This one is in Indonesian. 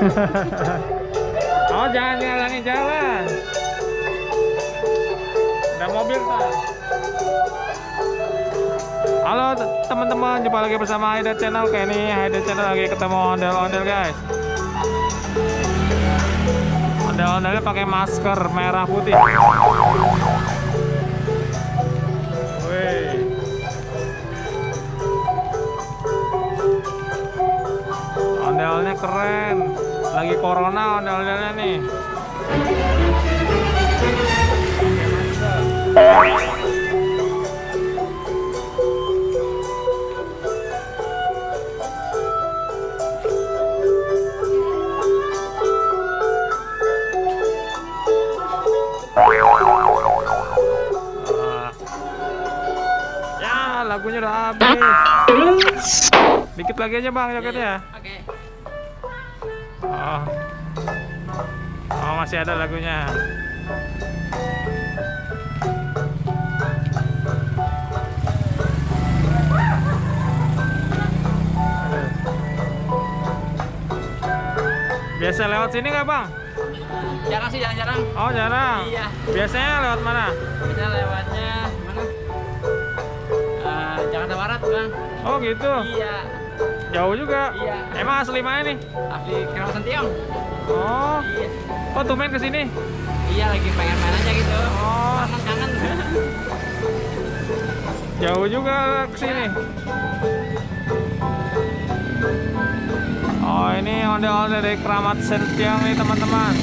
Oh, jangan ngalangin jalan. Ada mobil kan? Halo teman-teman, jumpa lagi bersama Haida Channel. Kayak ini Haida Channel lagi ketemu ondel-ondel guys. Ondel-ondelnya pakai masker merah putih. Wih. Ondel-ondelnya keren. Lagi corona ondel-ondelnya nih. Ya, lagunya udah habis. Dikit lagi aja bang jaketnya. Oke. Oh. Oh, masih ada lagunya. Biasa lewat sini nggak bang? Jarang sih, jarang-jarang. Oh jarang. Iya. Biasanya lewat mana? Bisa lewatnya mana? Jakarta Barat, Bang. Oh gitu. Iya. Jauh juga. Iya. Emang asli mana nih? Asli Kawasan Tiong. Oh. Iya. Kok tumben kesini? Iya, lagi pengen main aja gitu. Oh. Kangen. Jauh juga kesini. Oh ini ondel-ondel dari Keramat Sentiong nih teman-teman.